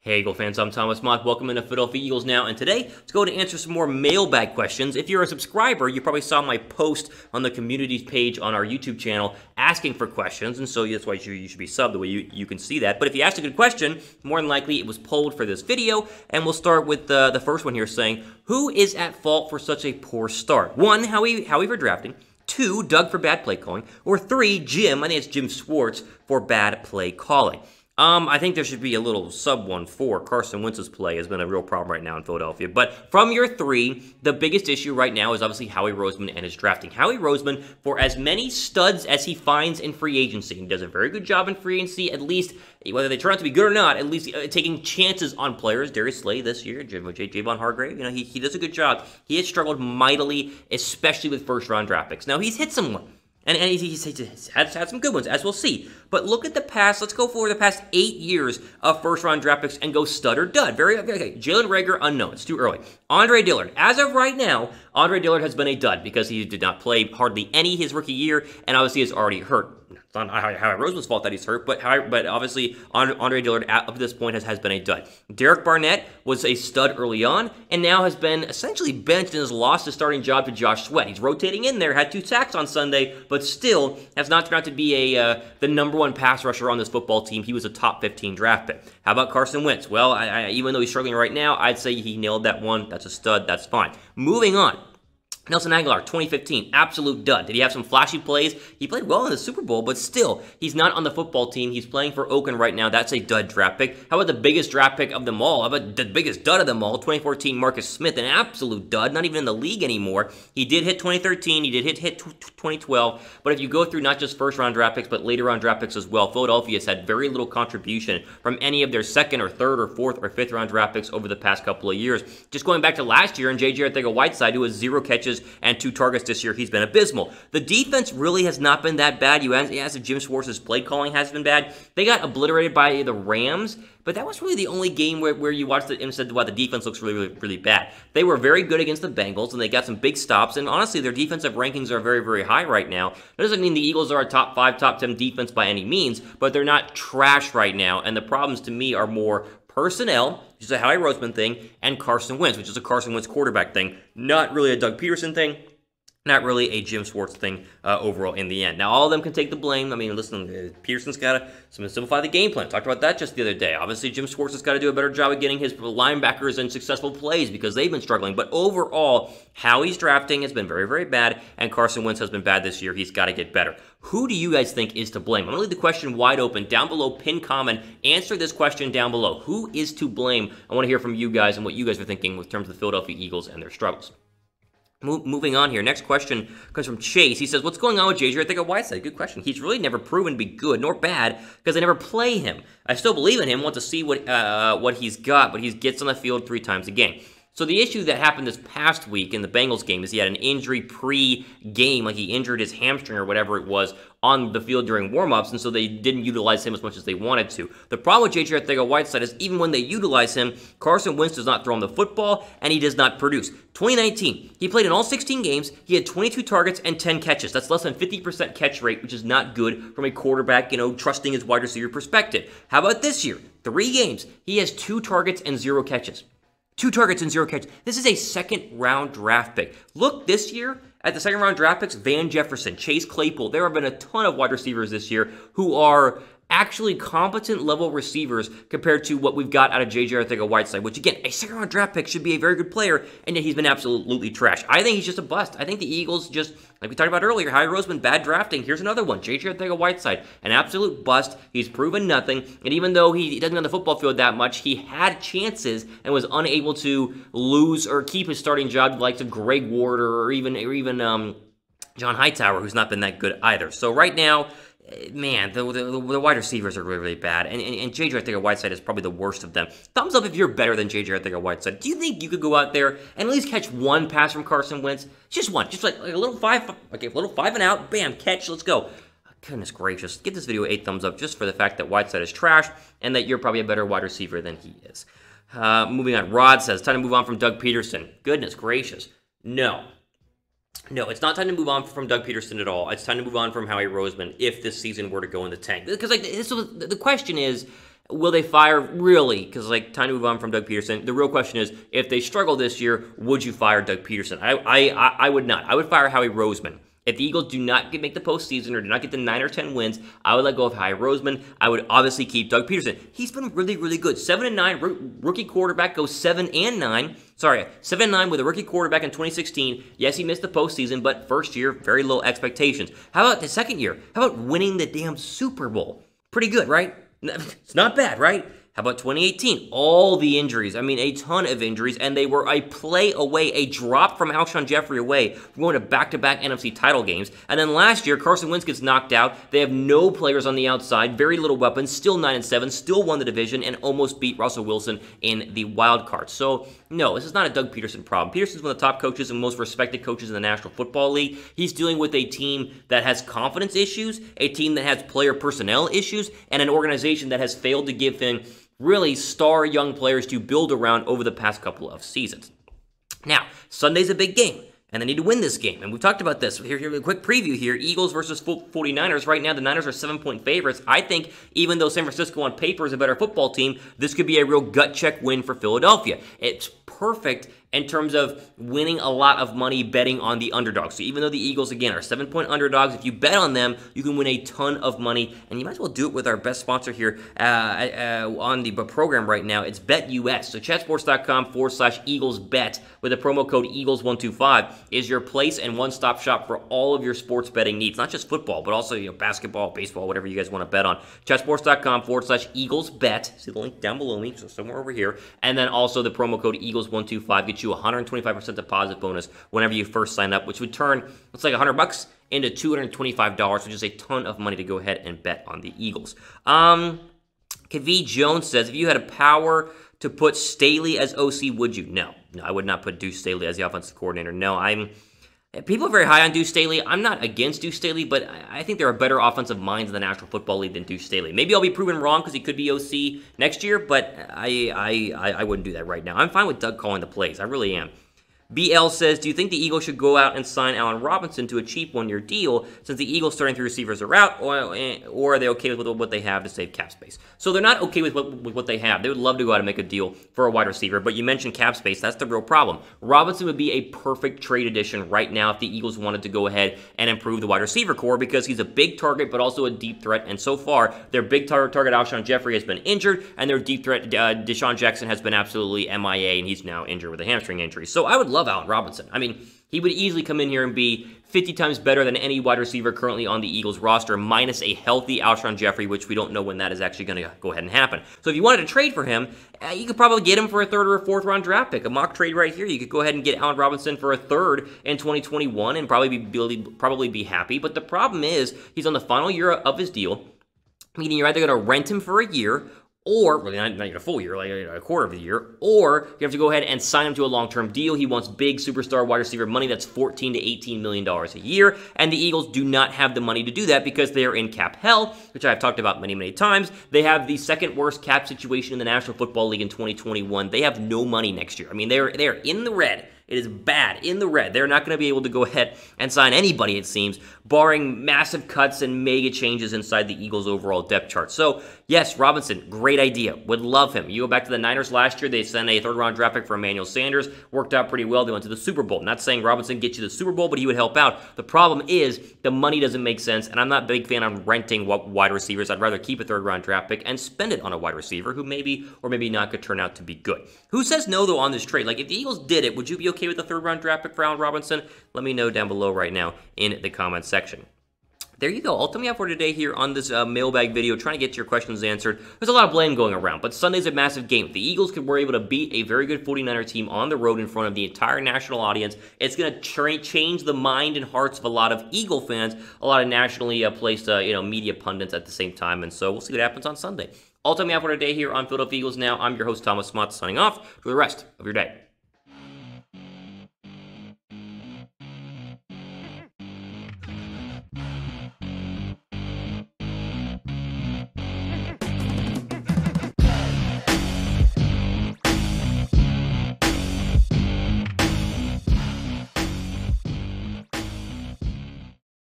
Hey Eagle fans, I'm Thomas Mott. Welcome into Philadelphia Eagles Now, and today let's go to answer some more mailbag questions. If you're a subscriber, you probably saw my post on the communities page on our YouTube channel asking for questions, and so that's why you should be subbed, the way you can see that. But if you asked a good question, more than likely it was polled for this video, and we'll start with the first one here saying, who is at fault for such a poor start? 1, Howie for drafting. 2, Doug for bad play calling. Or 3, Jim, I think it's Jim Schwartz, for bad play calling. I think there should be a little sub 1 for Carson Wentz's play has been a real problem right now in Philadelphia. But from your 3, the biggest issue right now is obviously Howie Roseman and his drafting. Howie Roseman, for as many studs as he finds in free agency, he does a very good job in free agency, at least, whether they turn out to be good or not, at least taking chances on players. Darius Slay this year, Javon Hargrave, he does a good job. He has struggled mightily, especially with first-round draft picks. Now, he's hit someone. And he's had some good ones, as we'll see. But look at the past. Let's go for the past 8 years of first-round draft picks and go stud or dud. Okay. Jalen Reagor, unknown. It's too early. Andre Dillard. As of right now, Andre Dillard has been a dud because he did not play hardly any his rookie year, and obviously is already hurt. It's not Howie Roseman's fault that he's hurt, but obviously Andre Dillard up to this point has been a dud. Derek Barnett was a stud early on, and now has been essentially benched and has lost his starting job to Josh Sweat. He's rotating in there, had 2 sacks on Sunday, but still has not turned out to be the #1 pass rusher on this football team. He was a top 15 draft pick. How about Carson Wentz? Well, even though he's struggling right now, I'd say he nailed that one. That's a stud. That's fine. Moving on. Nelson Aguilar, 2015, absolute dud. Did he have some flashy plays? He played well in the Super Bowl, but still, he's not on the football team. He's playing for Oakland right now. That's a dud draft pick. How about the biggest draft pick of them all? How about the biggest dud of them all? 2014, Marcus Smith, an absolute dud, not even in the league anymore. He did hit 2013. He did hit 2012. But if you go through not just first-round draft picks, but later-round draft picks as well, Philadelphia has had very little contribution from any of their second or third or fourth or fifth-round draft picks over the past couple of years. Just going back to last year, and Arcega-Whiteside, who has 0 catches and 2 targets this year, he's been abysmal. The defense really has not been that bad. You asked if Jim Schwartz's play calling has been bad. They got obliterated by the Rams, but that was really the only game where you watched it and said, wow, the defense looks really bad. They were very good against the Bengals, and they got some big stops, and honestly, their defensive rankings are very high right now. That doesn't mean the Eagles are a top 5, top 10 defense by any means, but they're not trash right now, and the problems to me are more personnel, which is a Howie Roseman thing, and Carson Wentz, which is a Carson Wentz quarterback thing. Not really a Doug Pederson thing. Not really a Jim Schwartz thing overall in the end. Now, all of them can take the blame. I mean, listen, Pederson's got to simplify the game plan. Talked about that just the other day. Obviously, Jim Schwartz has got to do a better job of getting his linebackers in successful plays because they've been struggling. But overall, Howie's drafting has been very bad, and Carson Wentz has been bad this year. He's got to get better. Who do you guys think is to blame? I'm going to leave the question wide open. Down below, pin comment. Answer this question down below. Who is to blame? I want to hear from you guys and what you guys are thinking in terms of the Philadelphia Eagles and their struggles. Moving on here, next question comes from Chase. He says, what's going on with Arcega-Whiteside? Good question. He's really never proven to be good nor bad because they never play him. I still believe in him, want to see what he's got, but he gets on the field 3 times a game. So the issue that happened this past week in the Bengals game is he had an injury pre-game, like he injured his hamstring or whatever it was on the field during warm-ups, and so they didn't utilize him as much as they wanted to. The problem with Arcega-Whiteside is even when they utilize him, Carson Wentz does not throw him the football, and he does not produce. 2019, he played in all 16 games. He had 22 targets and 10 catches. That's less than 50% catch rate, which is not good from a quarterback, trusting his wide receiver perspective. How about this year? 3 games. He has 2 targets and 0 catches. 2 targets and 0 catches. This is a second-round draft pick. Look this year at the second-round draft picks, Van Jefferson, Chase Claypool. There have been a ton of wide receivers this year who are actually competent level receivers compared to what we've got out of Arcega-Whiteside, which again, a second-round draft pick should be a very good player, and yet he's been absolutely trash. I think he's just a bust. I think the Eagles just, like we talked about earlier, Howie Roseman, bad drafting. Here's another one, Arcega-Whiteside, an absolute bust. He's proven nothing, and even though he doesn't on the football field that much, he had chances and was unable to lose or keep his starting job like to Greg Ward or even John Hightower, who's not been that good either. So right now, man, the wide receivers are really bad, and Arcega-Whiteside is probably the worst of them. Thumbs up if you're better than Arcega-Whiteside. Do you think you could go out there and at least catch 1 pass from Carson Wentz? Just one, just like a little 5 and out, bam, catch, let's go. Goodness gracious, give this video 8 thumbs up just for the fact that Whiteside is trash and that you're probably a better wide receiver than he is. Moving on, Rod says, time to move on from Doug Pederson. Goodness gracious, no. No, it's not time to move on from Doug Pederson at all. It's time to move on from Howie Roseman if this season were to go in the tank. Because the question is, Will they fire? Really? Because, like, time to move on from Doug Pederson. The real question is, if they struggle this year, would you fire Doug Pederson? I would not. I would fire Howie Roseman. If the Eagles do not make the postseason or do not get the 9 or 10 wins, I would let go of Howie Roseman. I would obviously keep Doug Pederson. He's been really, really good. 7-9, rookie quarterback goes 7-9. Sorry, 7-9 with a rookie quarterback in 2016. Yes, he missed the postseason, but first year, very low expectations. How about the second year? How about winning the damn Super Bowl? Pretty good, right? It's not bad, right? How about 2018? All the injuries. I mean, a ton of injuries, and they were a play away, a drop from Alshon Jeffrey away from going to back-to-back NFC title games. And then last year, Carson Wentz gets knocked out. They have no players on the outside, very little weapons, still 9-7, still won the division, and almost beat Russell Wilson in the wild card. So, no, this is not a Doug Pederson problem. Pederson's one of the top coaches and most respected coaches in the National Football League. He's dealing with a team that has confidence issues, a team that has player personnel issues, and an organization that has failed to give him really star young players to build around over the past couple of seasons. Now, Sunday's a big game, and they need to win this game. And we've talked about this. Here, a quick preview here. Eagles versus 49ers. Right now, the Niners are 7-point favorites. I think even though San Francisco on paper is a better football team, this could be a real gut check win for Philadelphia. It's perfect in terms of winning a lot of money betting on the underdog. So even though the Eagles, again, are 7-point underdogs, if you bet on them, you can win a ton of money. And you might as well do it with our best sponsor here on the program right now. It's BetUS. So chatsports.com/EaglesBet with the promo code EAGLES125 is your place and one-stop shop for all of your sports betting needs. Not just football, but also basketball, baseball, whatever you guys want to bet on. chatsports.com/EaglesBet. See the link down below me, so somewhere over here. And then also the promo code EAGLES125 gets you 125% deposit bonus whenever you first sign up, which would turn, looks like $100 into $225, which is a ton of money to go ahead and bet on the Eagles. Kavi Jones says, if you had a power to put Staley as OC, would you? No, I would not put Deuce Staley as the offensive coordinator. No, people are very high on Deuce Staley. I'm not against Deuce Staley, but I think there are better offensive minds in the National Football League than Deuce Staley. Maybe I'll be proven wrong because he could be OC next year, but I wouldn't do that right now. I'm fine with Doug calling the plays. I really am. BL says, do you think the Eagles should go out and sign Allen Robinson to a cheap one-year deal since the Eagles starting 3 receivers are out, or are they okay with what they have to save cap space? So they're not okay with what they have. They would love to go out and make a deal for a wide receiver, but you mentioned cap space. That's the real problem. Robinson would be a perfect trade addition right now if the Eagles wanted to go ahead and improve the wide receiver core because he's a big target but also a deep threat, and so far, their big target Alshon Jeffrey has been injured, and their deep threat DeSean Jackson has been absolutely MIA, and he's now injured with a hamstring injury. So I would love Allen Robinson. I mean, he would easily come in here and be 50 times better than any wide receiver currently on the Eagles roster, minus a healthy Alshon Jeffrey, which we don't know when that is actually going to go ahead and happen. So if you wanted to trade for him, you could probably get him for a 3rd or a 4th round draft pick. A mock trade right here. You could go ahead and get Allen Robinson for a 3rd in 2021 and probably be happy. But the problem is he's on the final year of his deal, meaning you're either going to rent him for a year, or, really not even a full year, like a quarter of a year, or you have to go ahead and sign him to a long-term deal. He wants big superstar wide receiver money that's $14 to $18 million a year, and the Eagles do not have the money to do that because they are in cap hell, which I've talked about many, many times. They have the 2nd worst cap situation in the National Football League in 2021. They have no money next year. I mean, they're in the red. It is bad, in the red. They're not going to be able to go ahead and sign anybody, it seems, barring massive cuts and mega changes inside the Eagles' overall depth chart. So, yes, Robinson, great idea. Would love him. You go back to the Niners last year, they sent a 3rd-round draft pick for Emmanuel Sanders. Worked out pretty well. They went to the Super Bowl. Not saying Robinson gets you the Super Bowl, but he would help out. The problem is the money doesn't make sense, and I'm not a big fan on renting wide receivers. I'd rather keep a 3rd-round draft pick and spend it on a wide receiver who maybe or maybe not could turn out to be good. Who says no, though, on this trade? Like, if the Eagles did it, would you be okay with the 3rd-round draft pick for Allen Robinson? Let me know down below right now in the comments section. There you go. Ultimately, for today here on this mailbag video, trying to get your questions answered. There's a lot of blame going around, but Sunday's a massive game. If the Eagles were able to beat a very good 49er team on the road in front of the entire national audience, it's going to change the mind and hearts of a lot of Eagle fans, a lot of nationally placed media pundits at the same time, and so we'll see what happens on Sunday. Ultimately, for today here on Philadelphia Eagles Now, I'm your host, Thomas Mott, signing off for the rest of your day.